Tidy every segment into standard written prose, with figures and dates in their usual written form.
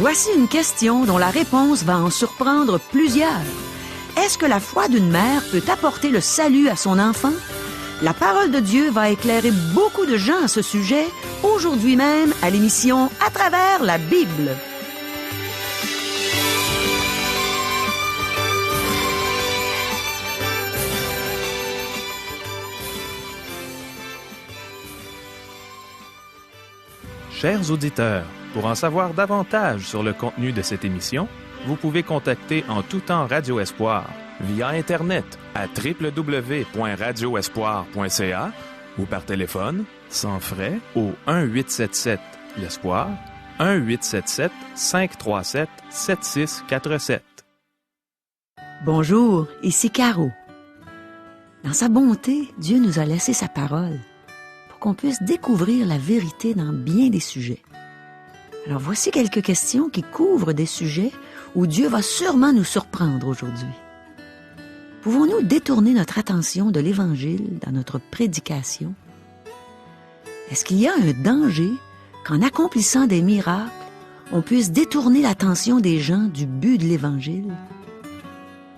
Voici une question dont la réponse va en surprendre plusieurs. Est-ce que la foi d'une mère peut apporter le salut à son enfant? La parole de Dieu va éclairer beaucoup de gens à ce sujet, aujourd'hui même à l'émission À travers la Bible. Chers auditeurs, pour en savoir davantage sur le contenu de cette émission, vous pouvez contacter en tout temps Radio Espoir via Internet à www.radioespoir.ca ou par téléphone, sans frais, au 1-877-l'Espoir, 1-877-537-7647. Bonjour, ici Caro. Dans sa bonté, Dieu nous a laissé sa parole pour qu'on puisse découvrir la vérité dans bien des sujets. Alors voici quelques questions qui couvrent des sujets où Dieu va sûrement nous surprendre aujourd'hui. Pouvons-nous détourner notre attention de l'Évangile dans notre prédication? Est-ce qu'il y a un danger qu'en accomplissant des miracles, on puisse détourner l'attention des gens du but de l'Évangile?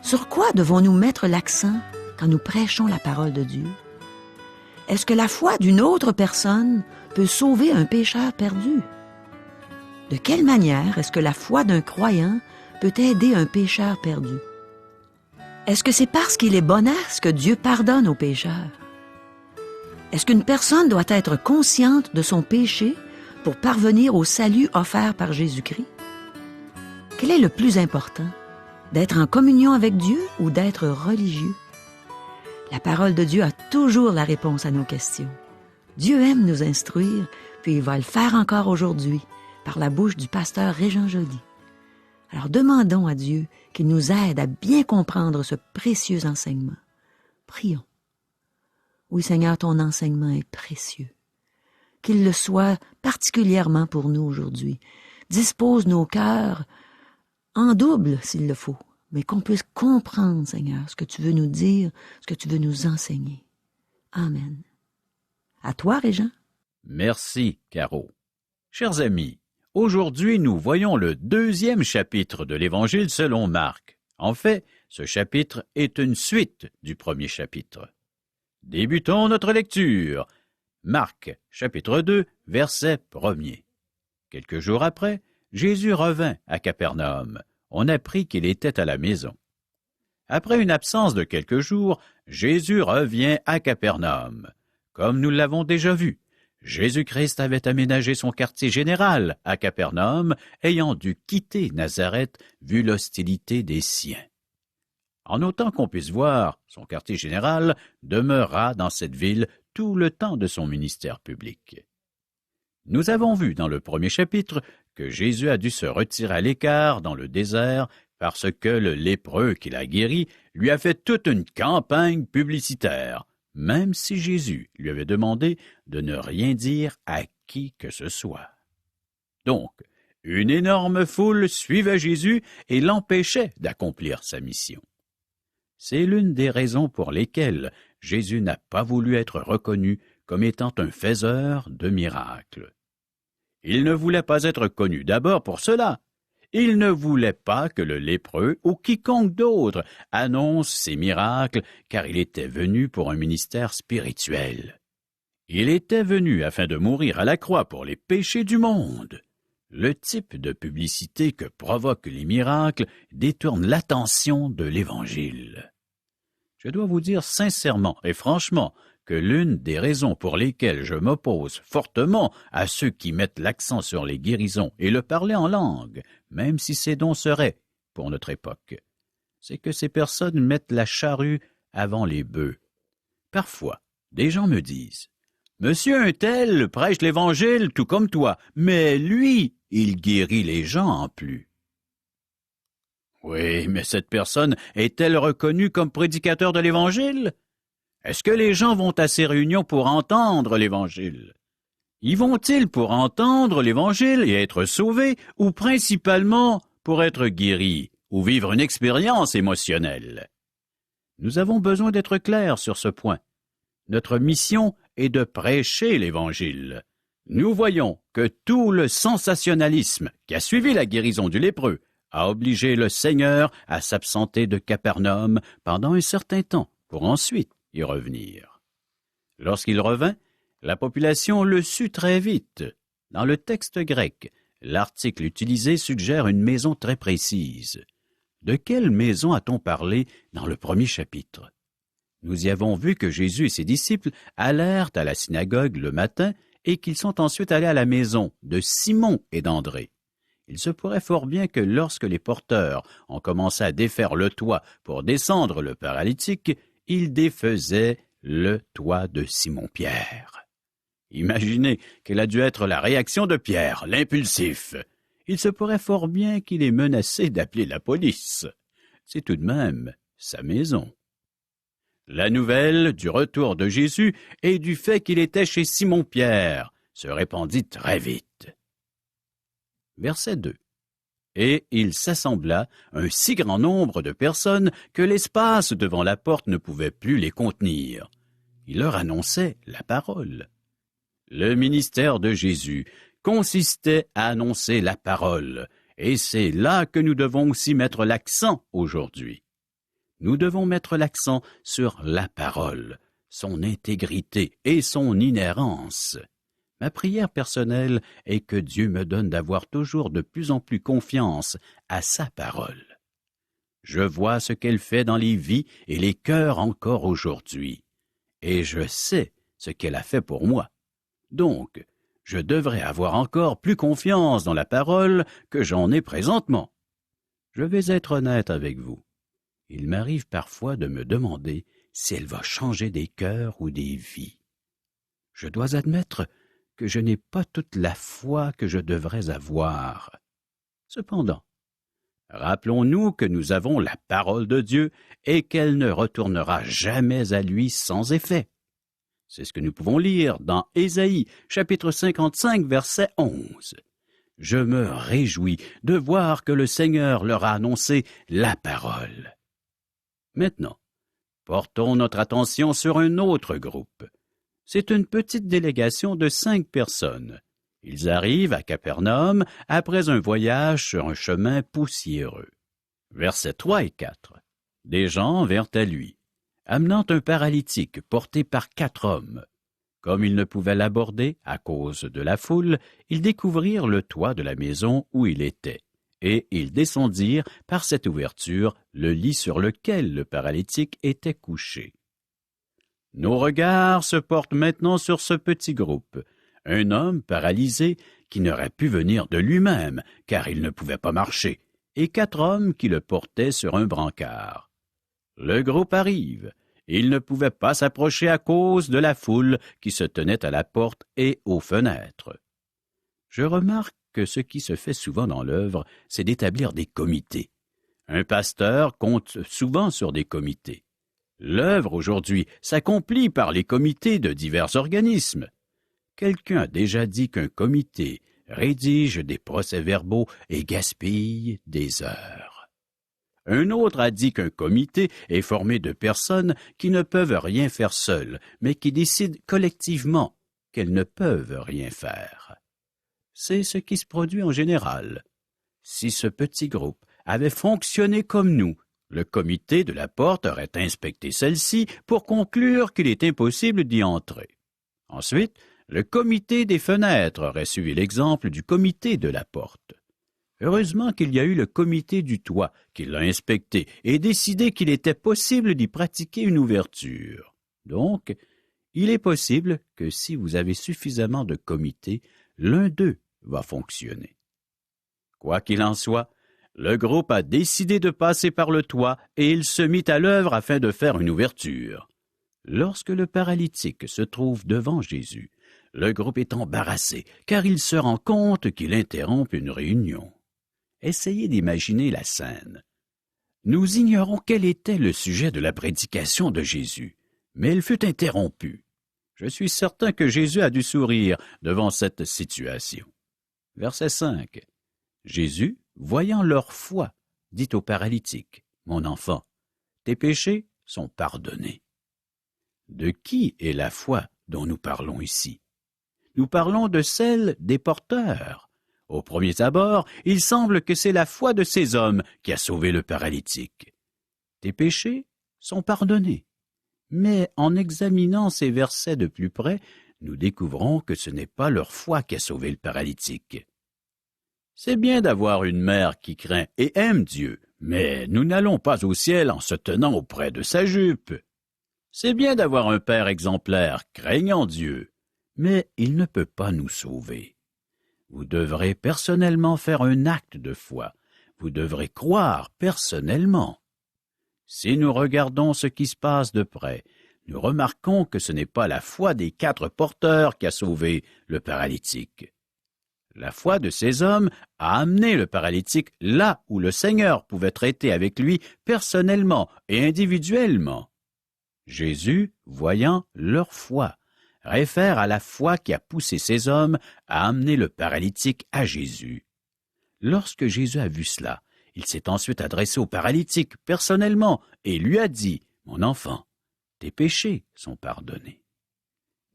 Sur quoi devons-nous mettre l'accent quand nous prêchons la parole de Dieu? Est-ce que la foi d'une autre personne peut sauver un pécheur perdu? De quelle manière est-ce que la foi d'un croyant peut aider un pécheur perdu? Est-ce que c'est parce qu'il est bonasse que Dieu pardonne aux pécheurs? Est-ce qu'une personne doit être consciente de son péché pour parvenir au salut offert par Jésus-Christ? Quel est le plus important? D'être en communion avec Dieu ou d'être religieux? La parole de Dieu a toujours la réponse à nos questions. Dieu aime nous instruire, puis il va le faire encore aujourd'hui par la bouche du pasteur Régent Joly. Alors demandons à Dieu qu'il nous aide à bien comprendre ce précieux enseignement. Prions. Oui, Seigneur, ton enseignement est précieux. Qu'il le soit particulièrement pour nous aujourd'hui. Dispose nos cœurs en double s'il le faut, mais qu'on puisse comprendre, Seigneur, ce que tu veux nous dire, ce que tu veux nous enseigner. Amen. À toi, Régent. Merci, Caro. Chers amis, aujourd'hui, nous voyons le 2e chapitre de l'Évangile selon Marc. En fait, ce chapitre est une suite du 1er chapitre. Débutons notre lecture. Marc, chapitre 2, verset 1er. Quelques jours après, Jésus revint à Capernaum. On apprit qu'il était à la maison. Après une absence de quelques jours, Jésus revient à Capernaum. Comme nous l'avons déjà vu, Jésus-Christ avait aménagé son quartier général à Capernaum, ayant dû quitter Nazareth vu l'hostilité des siens. En autant qu'on puisse voir, son quartier général demeura dans cette ville tout le temps de son ministère public. Nous avons vu dans le 1er chapitre que Jésus a dû se retirer à l'écart dans le désert parce que le lépreux qu'il a guéri lui a fait toute une campagne publicitaire, même si Jésus lui avait demandé de ne rien dire à qui que ce soit. Donc, une énorme foule suivait Jésus et l'empêchait d'accomplir sa mission. C'est l'une des raisons pour lesquelles Jésus n'a pas voulu être reconnu comme étant un faiseur de miracles. Il ne voulait pas être connu d'abord pour cela. Il ne voulait pas que le lépreux ou quiconque d'autre annonce ses miracles, car il était venu pour un ministère spirituel. Il était venu afin de mourir à la croix pour les péchés du monde. Le type de publicité que provoquent les miracles détourne l'attention de l'Évangile. Je dois vous dire sincèrement et franchement que l'une des raisons pour lesquelles je m'oppose fortement à ceux qui mettent l'accent sur les guérisons et le parler en langue, même si ces dons seraient pour notre époque, c'est que ces personnes mettent la charrue avant les bœufs. Parfois, des gens me disent « Monsieur un tel prêche l'Évangile tout comme toi, mais lui, il guérit les gens en plus. » Oui, mais cette personne est-elle reconnue comme prédicateur de l'Évangile? Est-ce que les gens vont à ces réunions pour entendre l'Évangile? Y vont-ils pour entendre l'Évangile et être sauvés, ou principalement pour être guéris ou vivre une expérience émotionnelle? Nous avons besoin d'être clairs sur ce point. Notre mission est de prêcher l'Évangile. Nous voyons que tout le sensationnalisme qui a suivi la guérison du lépreux a obligé le Seigneur à s'absenter de Capernaum pendant un certain temps pour ensuite y revenir. Lorsqu'il revint, la population le sut très vite. Dans le texte grec, l'article utilisé suggère une maison très précise. De quelle maison a-t-on parlé dans le premier chapitre? Nous y avons vu que Jésus et ses disciples allèrent à la synagogue le matin et qu'ils sont ensuite allés à la maison de Simon et d'André. Il se pourrait fort bien que lorsque les porteurs ont commencé à défaire le toit pour descendre le paralytique, ils défaisaient le toit de Simon-Pierre. Imaginez quelle a dû être la réaction de Pierre, l'impulsif. Il se pourrait fort bien qu'il ait menacé d'appeler la police. C'est tout de même sa maison. La nouvelle du retour de Jésus et du fait qu'il était chez Simon-Pierre se répandit très vite. Verset 2. Et il s'assembla un si grand nombre de personnes que l'espace devant la porte ne pouvait plus les contenir. Il leur annonçait la parole. Le ministère de Jésus consistait à annoncer la parole, et c'est là que nous devons aussi mettre l'accent aujourd'hui. Nous devons mettre l'accent sur la parole, son intégrité et son inhérence. Ma prière personnelle est que Dieu me donne d'avoir toujours de plus en plus confiance à sa parole. Je vois ce qu'elle fait dans les vies et les cœurs encore aujourd'hui, et je sais ce qu'elle a fait pour moi. Donc, je devrais avoir encore plus confiance dans la parole que j'en ai présentement. Je vais être honnête avec vous. Il m'arrive parfois de me demander si elle va changer des cœurs ou des vies. Je dois admettre que je n'ai pas toute la foi que je devrais avoir. Cependant, rappelons-nous que nous avons la parole de Dieu et qu'elle ne retournera jamais à lui sans effet. C'est ce que nous pouvons lire dans Ésaïe, chapitre 55, verset 11. Je me réjouis de voir que le Seigneur leur a annoncé la parole. Maintenant, portons notre attention sur un autre groupe. C'est une petite délégation de 5 personnes. Ils arrivent à Capernaum après un voyage sur un chemin poussiéreux. Versets 3 et 4. Des gens vinrent à lui, amenant un paralytique porté par 4 hommes. Comme ils ne pouvaient l'aborder à cause de la foule, ils découvrirent le toit de la maison où il était, et ils descendirent par cette ouverture le lit sur lequel le paralytique était couché. Nos regards se portent maintenant sur ce petit groupe, un homme paralysé qui n'aurait pu venir de lui-même, car il ne pouvait pas marcher, et 4 hommes qui le portaient sur un brancard. Le groupe arrive. Il ne pouvait pas s'approcher à cause de la foule qui se tenait à la porte et aux fenêtres. Je remarque que ce qui se fait souvent dans l'œuvre, c'est d'établir des comités. Un pasteur compte souvent sur des comités. L'œuvre aujourd'hui s'accomplit par les comités de divers organismes. Quelqu'un a déjà dit qu'un comité rédige des procès-verbaux et gaspille des heures. Un autre a dit qu'un comité est formé de personnes qui ne peuvent rien faire seules, mais qui décident collectivement qu'elles ne peuvent rien faire. C'est ce qui se produit en général. Si ce petit groupe avait fonctionné comme nous, le comité de la porte aurait inspecté celle-ci pour conclure qu'il est impossible d'y entrer. Ensuite, le comité des fenêtres aurait suivi l'exemple du comité de la porte. Heureusement qu'il y a eu le comité du toit qui l'a inspecté et décidé qu'il était possible d'y pratiquer une ouverture. Donc, il est possible que si vous avez suffisamment de comités, l'un d'eux va fonctionner. Quoi qu'il en soit, le groupe a décidé de passer par le toit et il se mit à l'œuvre afin de faire une ouverture. Lorsque le paralytique se trouve devant Jésus, le groupe est embarrassé car il se rend compte qu'il interrompt une réunion. Essayez d'imaginer la scène. Nous ignorons quel était le sujet de la prédication de Jésus, mais elle fut interrompue. Je suis certain que Jésus a dû sourire devant cette situation. Verset 5. Jésus, voyant leur foi, dit au paralytique, « Mon enfant, tes péchés sont pardonnés. » De qui est la foi dont nous parlons ici? nous parlons de celle des porteurs. Au premier abord, il semble que c'est la foi de ces hommes qui a sauvé le paralytique. Tes péchés sont pardonnés. Mais en examinant ces versets de plus près, nous découvrons que ce n'est pas leur foi qui a sauvé le paralytique. C'est bien d'avoir une mère qui craint et aime Dieu, mais nous n'allons pas au ciel en se tenant auprès de sa jupe. C'est bien d'avoir un père exemplaire craignant Dieu, mais il ne peut pas nous sauver. Vous devrez personnellement faire un acte de foi. Vous devrez croire personnellement. Si nous regardons ce qui se passe de près, nous remarquons que ce n'est pas la foi des 4 porteurs qui a sauvé le paralytique. La foi de ces hommes a amené le paralytique là où le Seigneur pouvait traiter avec lui personnellement et individuellement. Jésus, voyant leur foi, réfère à la foi qui a poussé ces hommes à amener le paralytique à Jésus. Lorsque Jésus a vu cela, il s'est ensuite adressé au paralytique personnellement et lui a dit « Mon enfant, tes péchés sont pardonnés. »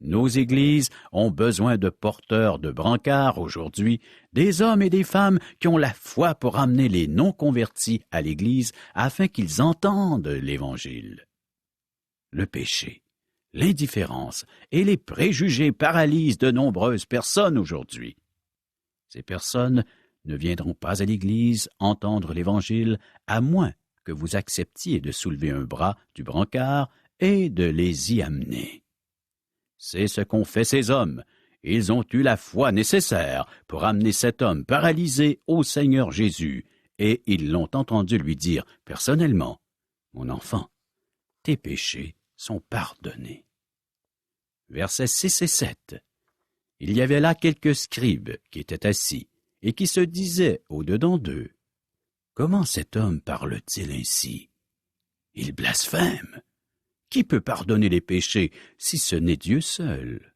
Nos églises ont besoin de porteurs de brancards aujourd'hui, des hommes et des femmes qui ont la foi pour amener les non-convertis à l'Église afin qu'ils entendent l'Évangile. Le péché, l'indifférence et les préjugés paralysent de nombreuses personnes aujourd'hui. Ces personnes ne viendront pas à l'Église entendre l'Évangile à moins que vous acceptiez de soulever un bras du brancard et de les y amener. C'est ce qu'ont fait ces hommes. Ils ont eu la foi nécessaire pour amener cet homme paralysé au Seigneur Jésus, et ils l'ont entendu lui dire personnellement, « Mon enfant, tes péchés sont pardonnés. » Versets 6 et 7. Il y avait là quelques scribes qui étaient assis et qui se disaient au-dedans d'eux, « Comment cet homme parle-t-il ainsi? Il blasphème. Qui peut pardonner les péchés si ce n'est Dieu seul? »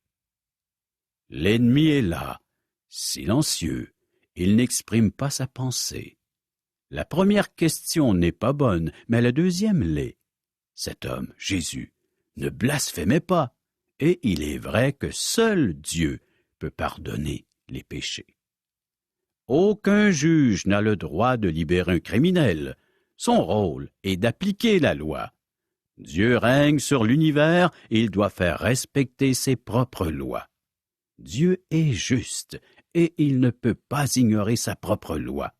L'ennemi est là, silencieux. Il n'exprime pas sa pensée. La première question n'est pas bonne, mais la deuxième l'est. Cet homme, Jésus, ne blasphémait pas, et il est vrai que seul Dieu peut pardonner les péchés. Aucun juge n'a le droit de libérer un criminel. Son rôle est d'appliquer la loi. Dieu règne sur l'univers et il doit faire respecter ses propres lois. Dieu est juste et il ne peut pas ignorer sa propre loi.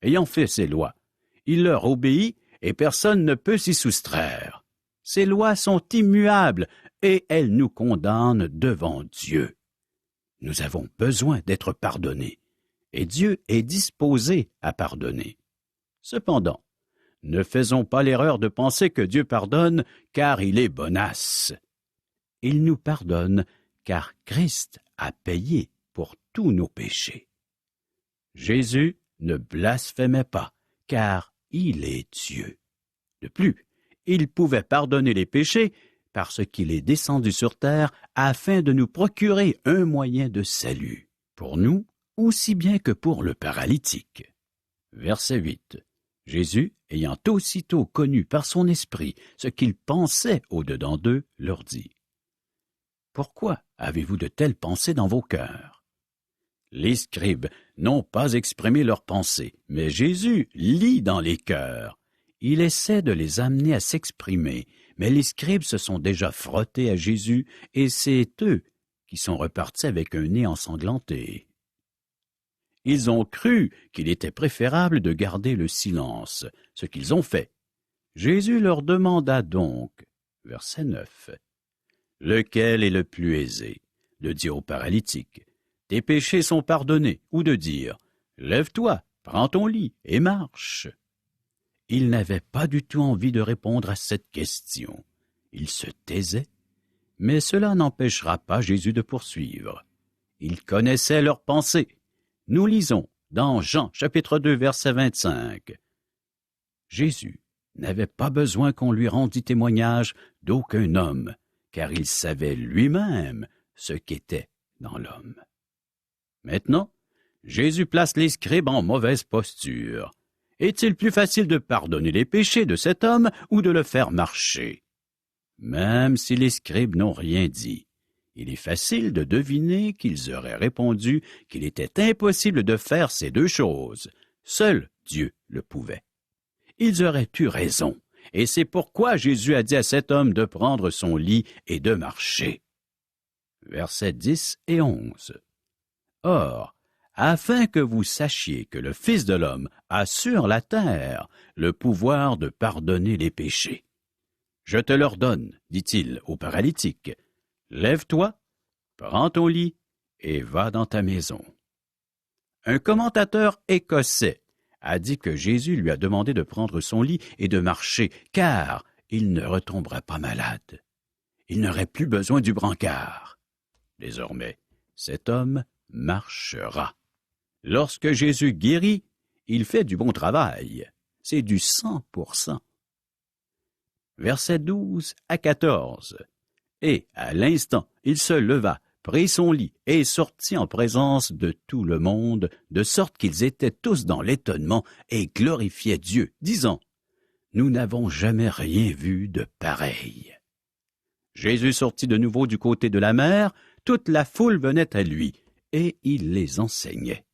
Ayant fait ses lois, il leur obéit et personne ne peut s'y soustraire. Ces lois sont immuables et elles nous condamnent devant Dieu. Nous avons besoin d'être pardonnés et Dieu est disposé à pardonner. Cependant, ne faisons pas l'erreur de penser que Dieu pardonne car il est bonasse. Il nous pardonne car Christ a payé pour tous nos péchés. Jésus ne blasphémait pas car il est Dieu. De plus, il pouvait pardonner les péchés parce qu'il est descendu sur terre afin de nous procurer un moyen de salut, pour nous aussi bien que pour le paralytique. Verset 8. Jésus, ayant aussitôt connu par son esprit ce qu'ils pensaient au-dedans d'eux, leur dit, « Pourquoi avez-vous de telles pensées dans vos cœurs? » Les scribes n'ont pas exprimé leurs pensées, mais Jésus lit dans les cœurs. Il essaie de les amener à s'exprimer, mais les scribes se sont déjà frottés à Jésus et c'est eux qui sont repartis avec un nez ensanglanté. Ils ont cru qu'il était préférable de garder le silence, ce qu'ils ont fait. Jésus leur demanda donc, verset 9, « Lequel est le plus aisé, de dire au paralytique, « Tes péchés sont pardonnés » ou de dire, « Lève-toi, prends ton lit et marche » Ils n'avaient pas du tout envie de répondre à cette question. Ils se taisaient, mais cela n'empêchera pas Jésus de poursuivre. Il connaissait leurs pensées. Nous lisons dans Jean, chapitre 2, verset 25. Jésus n'avait pas besoin qu'on lui rendît témoignage d'aucun homme, car il savait lui-même ce qu'était dans l'homme. Maintenant, Jésus place les scribes en mauvaise posture. Est-il plus facile de pardonner les péchés de cet homme ou de le faire marcher? Même si les scribes n'ont rien dit, Il est facile de deviner qu'ils auraient répondu qu'il était impossible de faire ces deux choses. Seul Dieu le pouvait. Ils auraient eu raison, et c'est pourquoi Jésus a dit à cet homme de prendre son lit et de marcher. Versets 10 et 11. Or, afin que vous sachiez que le Fils de l'homme a sur la terre le pouvoir de pardonner les péchés. Je te l'ordonne, dit-il au paralytique, lève-toi, prends ton lit et va dans ta maison. Un commentateur écossais a dit que Jésus lui a demandé de prendre son lit et de marcher, car il ne retomberait pas malade. Il n'aurait plus besoin du brancard. Désormais, cet homme marchera. Lorsque Jésus guérit, il fait du bon travail. C'est du 100%. Versets 12 à 14. Et, à l'instant, il se leva, prit son lit et sortit en présence de tout le monde, de sorte qu'ils étaient tous dans l'étonnement et glorifiaient Dieu, disant, « Nous n'avons jamais rien vu de pareil. » Jésus sortit de nouveau du côté de la mer, toute la foule venait à lui, et il les enseignait.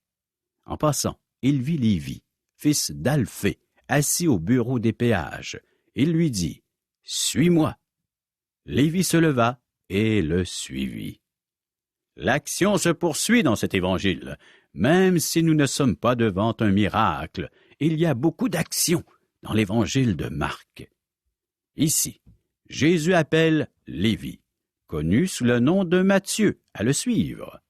En passant, il vit Lévi, fils d'Alphée, assis au bureau des péages. Il lui dit, « Suis-moi. » Lévi se leva et le suivit. L'action se poursuit dans cet évangile. Même si nous ne sommes pas devant un miracle, il y a beaucoup d'action dans l'évangile de Marc. Ici, Jésus appelle Lévi, connu sous le nom de Matthieu, à le suivre.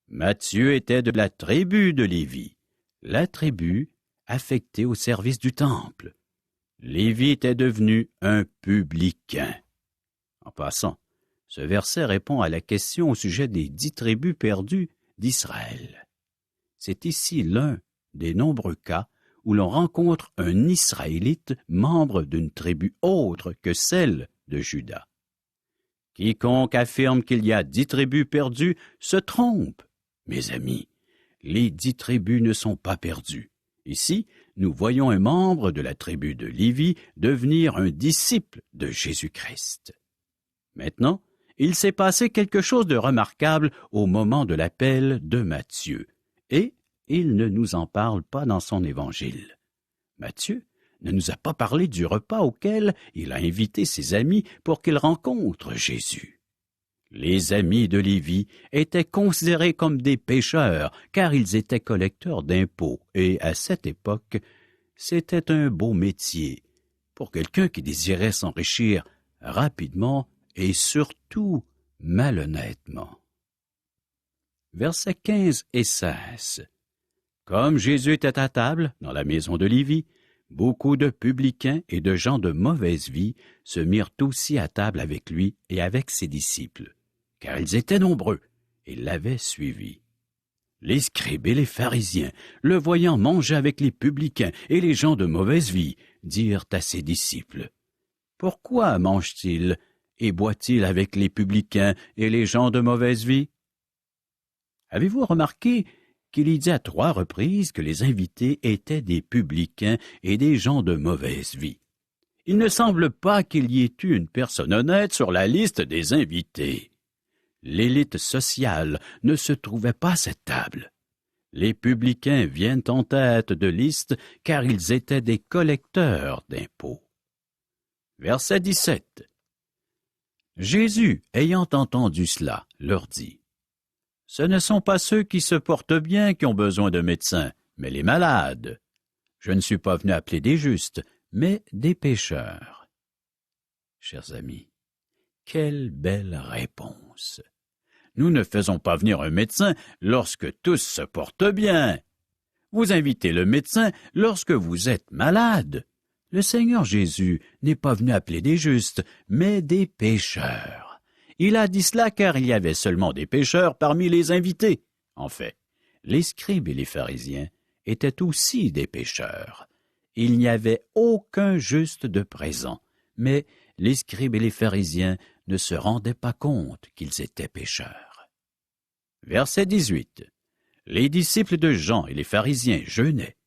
Matthieu était de la tribu de Lévi, la tribu affectée au service du temple. Lévi était devenu un publicain. En passant, ce verset répond à la question au sujet des 10 tribus perdues d'Israël. C'est ici l'un des nombreux cas où l'on rencontre un Israélite membre d'une tribu autre que celle de Juda. Quiconque affirme qu'il y a 10 tribus perdues se trompe. Mes amis, les 10 tribus ne sont pas perdues. Ici, nous voyons un membre de la tribu de Lévi devenir un disciple de Jésus-Christ. Maintenant, il s'est passé quelque chose de remarquable au moment de l'appel de Matthieu, et il ne nous en parle pas dans son évangile. Matthieu ne nous a pas parlé du repas auquel il a invité ses amis pour qu'ils rencontrent Jésus. Les amis de Lévi étaient considérés comme des pécheurs, car ils étaient collecteurs d'impôts, et à cette époque, c'était un beau métier pour quelqu'un qui désirait s'enrichir rapidement et surtout malhonnêtement. Versets 15 et 16. Comme Jésus était à table dans la maison de Lévi, beaucoup de publicains et de gens de mauvaise vie se mirent aussi à table avec lui et avec ses disciples, car ils étaient nombreux et l'avaient suivi. Les scribes et les pharisiens, le voyant manger avec les publicains et les gens de mauvaise vie, dirent à ses disciples, « Pourquoi mange-t-il et boit-il avec les publicains et les gens de mauvaise vie? » Avez-vous remarqué qu'il y dit à 3 reprises que les invités étaient des publicains et des gens de mauvaise vie? Il ne semble pas qu'il y ait eu une personne honnête sur la liste des invités. L'élite sociale ne se trouvait pas à cette table. Les publicains viennent en tête de liste car ils étaient des collecteurs d'impôts. Verset 17. Jésus, ayant entendu cela, leur dit, « Ce ne sont pas ceux qui se portent bien qui ont besoin de médecins, mais les malades. Je ne suis pas venu appeler des justes, mais des pécheurs. » Chers amis, quelle belle réponse! Nous ne faisons pas venir un médecin lorsque tous se portent bien. Vous invitez le médecin lorsque vous êtes malade. Le Seigneur Jésus n'est pas venu appeler des justes, mais des pécheurs. Il a dit cela car il y avait seulement des pécheurs parmi les invités. En fait, les scribes et les pharisiens étaient aussi des pécheurs. Il n'y avait aucun juste de présent, mais les scribes et les pharisiens ne se rendaient pas compte qu'ils étaient pécheurs. Verset 18. Les disciples de Jean et les pharisiens jeûnaient.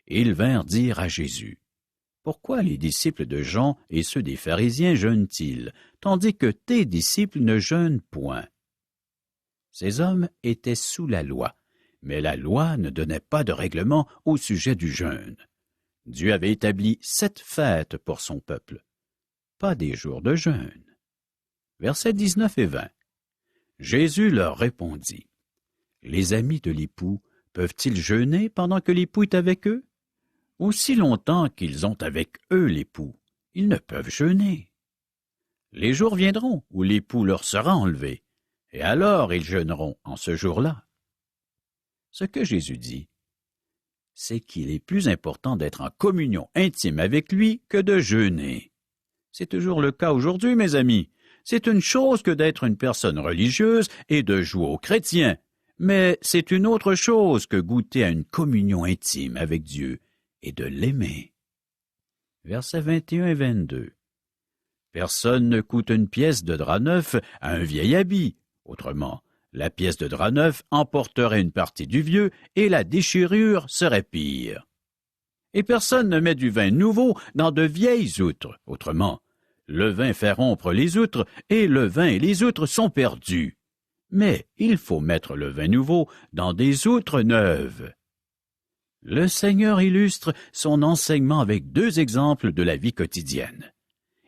Ils vinrent dire à Jésus, « Pourquoi les disciples de Jean et ceux des pharisiens jeûnent-ils, tandis que tes disciples ne jeûnent point? » Ces hommes étaient sous la loi, mais la loi ne donnait pas de règlement au sujet du jeûne. Dieu avait établi 7 fêtes pour son peuple, pas des jours de jeûne. Versets 19 et 20. Jésus leur répondit, « Les amis de l'époux peuvent-ils jeûner pendant que l'époux est avec eux? Aussi longtemps qu'ils ont avec eux l'époux, ils ne peuvent jeûner. Les jours viendront où l'époux leur sera enlevé, et alors ils jeûneront en ce jour-là. » Ce que Jésus dit, c'est qu'il est plus important d'être en communion intime avec lui que de jeûner. C'est toujours le cas aujourd'hui, mes amis. C'est une chose que d'être une personne religieuse et de jouer aux chrétiens, mais c'est une autre chose que goûter à une communion intime avec Dieu et de l'aimer. Versets 21 et 22. Personne ne coûte une pièce de drap neuf à un vieil habit. Autrement, la pièce de drap neuf emporterait une partie du vieux et la déchirure serait pire. Et personne ne met du vin nouveau dans de vieilles outres. Autrement, le vin fait rompre les outres et le vin et les outres sont perdus. Mais il faut mettre le vin nouveau dans des outres neuves. Le Seigneur illustre son enseignement avec 2 exemples de la vie quotidienne.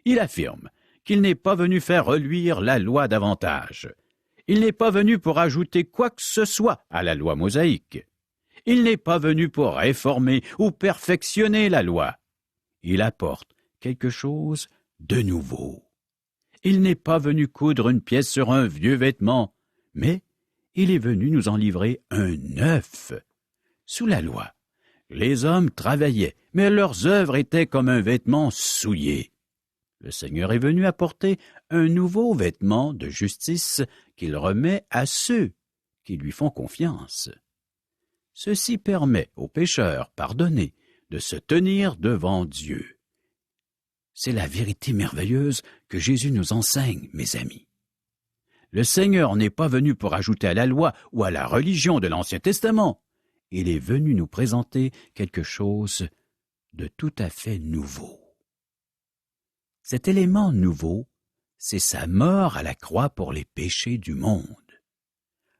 Il affirme qu'il n'est pas venu faire reluire la loi davantage. Il n'est pas venu pour ajouter quoi que ce soit à la loi mosaïque. Il n'est pas venu pour réformer ou perfectionner la loi. Il apporte quelque chose de nouveau. Il n'est pas venu coudre une pièce sur un vieux vêtement, mais il est venu nous en livrer un neuf. Sous la loi, les hommes travaillaient, mais leurs œuvres étaient comme un vêtement souillé. Le Seigneur est venu apporter un nouveau vêtement de justice qu'il remet à ceux qui lui font confiance. Ceci permet aux pécheurs pardonnés de se tenir devant Dieu. C'est la vérité merveilleuse que Jésus nous enseigne, mes amis. Le Seigneur n'est pas venu pour ajouter à la loi ou à la religion de l'Ancien Testament. Il est venu nous présenter quelque chose de tout à fait nouveau. Cet élément nouveau, c'est sa mort à la croix pour les péchés du monde.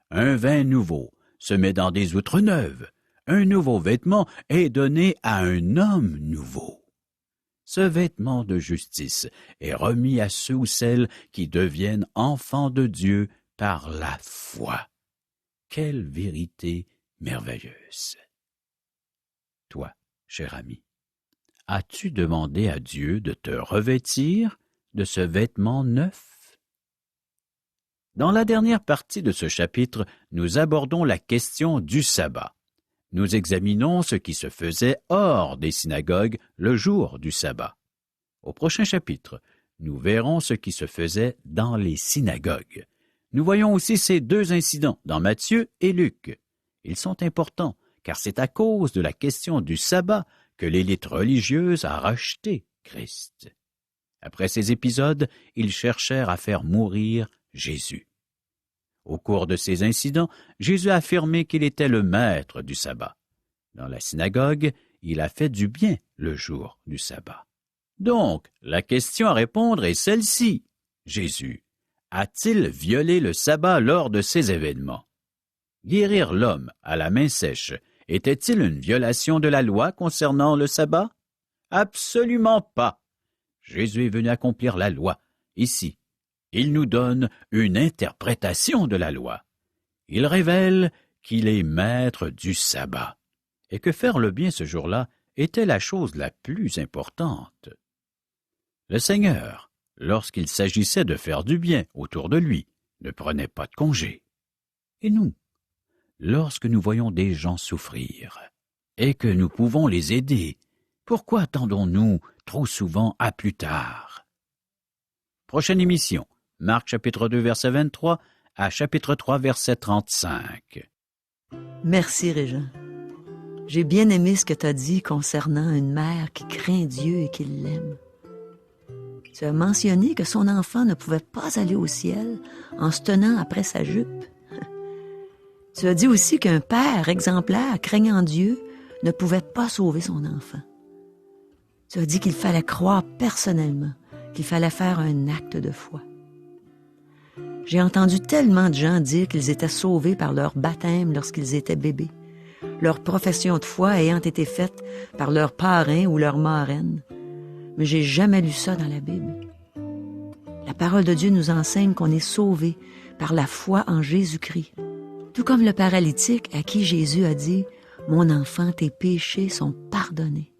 Un vin nouveau se met dans des outres neuves. Un nouveau vêtement est donné à un homme nouveau. Ce vêtement de justice est remis à ceux ou celles qui deviennent enfants de Dieu par la foi. Quelle vérité merveilleuse! Toi, cher ami, as-tu demandé à Dieu de te revêtir de ce vêtement neuf? Dans la dernière partie de ce chapitre, nous abordons la question du sabbat. Nous examinons ce qui se faisait hors des synagogues le jour du sabbat. Au prochain chapitre, nous verrons ce qui se faisait dans les synagogues. Nous voyons aussi ces 2 incidents dans Matthieu et Luc. Ils sont importants, car c'est à cause de la question du sabbat que l'élite religieuse a rejeté Christ. Après ces épisodes, ils cherchèrent à faire mourir Jésus. Au cours de ces incidents, Jésus a affirmé qu'il était le maître du sabbat. Dans la synagogue, il a fait du bien le jour du sabbat. Donc, la question à répondre est celle-ci. Jésus a-t-il violé le sabbat lors de ces événements? Guérir l'homme à la main sèche était-il une violation de la loi concernant le sabbat? Absolument pas. Jésus est venu accomplir la loi. Ici, il nous donne une interprétation de la loi. Il révèle qu'il est maître du sabbat et que faire le bien ce jour-là était la chose la plus importante. Le Seigneur, lorsqu'il s'agissait de faire du bien autour de lui, ne prenait pas de congé. Et nous, lorsque nous voyons des gens souffrir et que nous pouvons les aider, pourquoi attendons-nous trop souvent à plus tard? Prochaine émission, Marc chapitre 2 verset 23 à chapitre 3 verset 35. Merci, Régent. J'ai bien aimé ce que tu as dit concernant une mère qui craint Dieu et qui l'aime. Tu as mentionné que son enfant ne pouvait pas aller au ciel en se tenant après sa jupe. Tu as dit aussi qu'un père exemplaire, craignant Dieu, ne pouvait pas sauver son enfant. Tu as dit qu'il fallait croire personnellement, qu'il fallait faire un acte de foi. J'ai entendu tellement de gens dire qu'ils étaient sauvés par leur baptême lorsqu'ils étaient bébés, leur profession de foi ayant été faite par leur parrain ou leur marraine. Mais j'ai jamais lu ça dans la Bible. La parole de Dieu nous enseigne qu'on est sauvé par la foi en Jésus-Christ. Tout comme le paralytique à qui Jésus a dit « Mon enfant, tes péchés sont pardonnés ».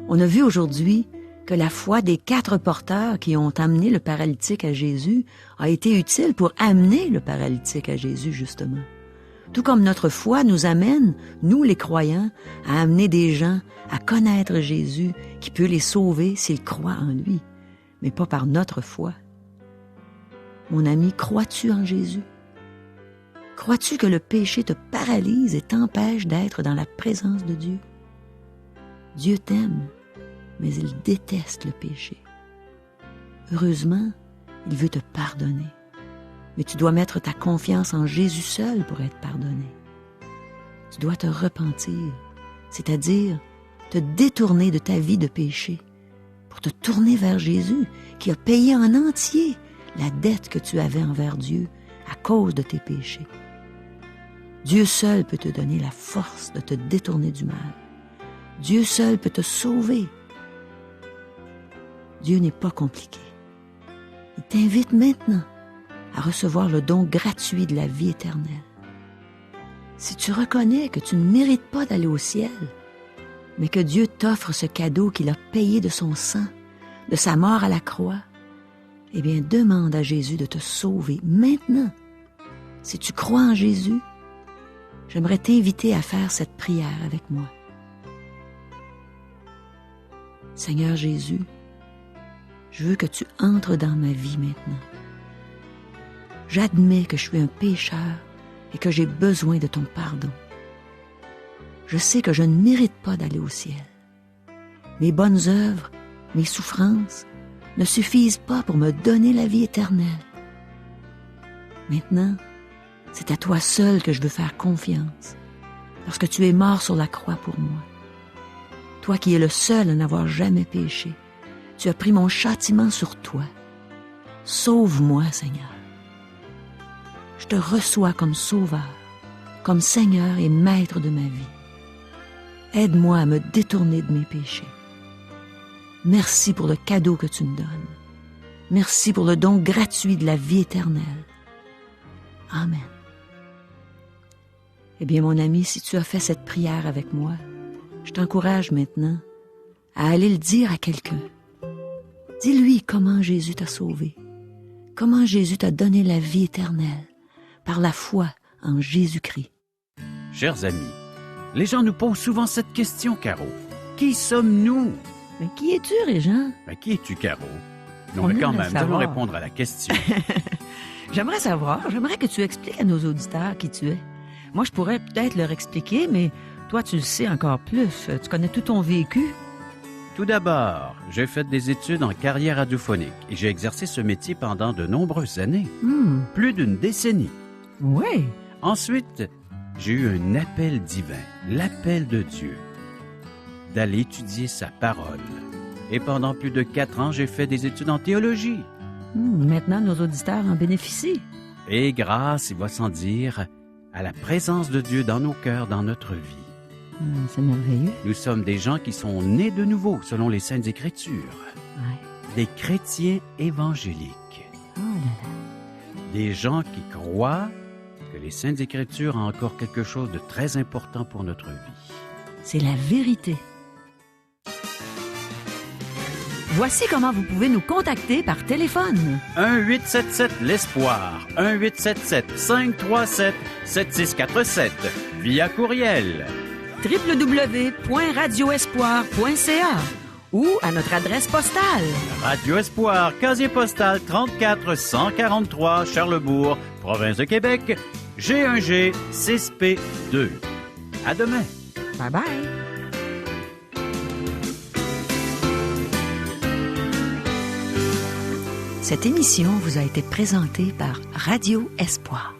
On a vu aujourd'hui que la foi des 4 porteurs qui ont amené le paralytique à Jésus a été utile pour amener le paralytique à Jésus, justement. Tout comme notre foi nous amène, nous les croyants, à amener des gens à connaître Jésus qui peut les sauver s'ils croient en lui, mais pas par notre foi. Mon ami, crois-tu en Jésus? Crois-tu que le péché te paralyse et t'empêche d'être dans la présence de Dieu? Dieu t'aime, mais il déteste le péché. Heureusement, il veut te pardonner. Mais tu dois mettre ta confiance en Jésus seul pour être pardonné. Tu dois te repentir, c'est-à-dire te détourner de ta vie de péché pour te tourner vers Jésus qui a payé en entier la dette que tu avais envers Dieu à cause de tes péchés. Dieu seul peut te donner la force de te détourner du mal. Dieu seul peut te sauver. Dieu n'est pas compliqué. Il t'invite maintenant à recevoir le don gratuit de la vie éternelle. Si tu reconnais que tu ne mérites pas d'aller au ciel, mais que Dieu t'offre ce cadeau qu'il a payé de son sang, de sa mort à la croix, eh bien, demande à Jésus de te sauver maintenant. Si tu crois en Jésus, j'aimerais t'inviter à faire cette prière avec moi. Seigneur Jésus, je veux que tu entres dans ma vie maintenant. J'admets que je suis un pécheur et que j'ai besoin de ton pardon. Je sais que je ne mérite pas d'aller au ciel. Mes bonnes œuvres, mes souffrances ne suffisent pas pour me donner la vie éternelle. Maintenant, c'est à toi seul que je veux faire confiance, parce que tu es mort sur la croix pour moi. Toi qui es le seul à n'avoir jamais péché, tu as pris mon châtiment sur toi. Sauve-moi, Seigneur. Je te reçois comme sauveur, comme Seigneur et maître de ma vie. Aide-moi à me détourner de mes péchés. Merci pour le cadeau que tu me donnes. Merci pour le don gratuit de la vie éternelle. Amen. Eh bien, mon ami, si tu as fait cette prière avec moi, je t'encourage maintenant à aller le dire à quelqu'un. Dis-lui comment Jésus t'a sauvé, comment Jésus t'a donné la vie éternelle par la foi en Jésus-Christ. Chers amis, les gens nous posent souvent cette question, Caro. Qui sommes-nous? Mais qui es-tu, Régent? Qui es-tu, Caro? Non, mais quand même, nous allons répondre à la question. J'aimerais que tu expliques à nos auditeurs qui tu es. Moi, je pourrais peut-être leur expliquer, mais toi, tu le sais encore plus. Tu connais tout ton vécu. Tout d'abord, j'ai fait des études en carrière radiophonique et j'ai exercé ce métier pendant de nombreuses années. Plus d'une décennie. Oui. Ensuite, j'ai eu un appel divin, l'appel de Dieu, d'aller étudier sa parole. Et pendant plus de 4 ans, j'ai fait des études en théologie. Maintenant, nos auditeurs en bénéficient. Et grâce, il va sans dire, à la présence de Dieu dans nos cœurs, dans notre vie. C'est merveilleux. Nous sommes des gens qui sont nés de nouveau, selon les Saintes Écritures. Ouais. Des chrétiens évangéliques. Oh là là. Des gens qui croient que les Saintes Écritures ont encore quelque chose de très important pour notre vie. C'est la vérité. Voici comment vous pouvez nous contacter par téléphone. 1-877-L'Espoir. 1-877-537-7647. Via courriel. www.radioespoir.ca ou à notre adresse postale. Radio Espoir, casier postal 34 143 Charlebourg, province de Québec, G1G 6P2. À demain. Bye bye. Cette émission vous a été présentée par Radio Espoir.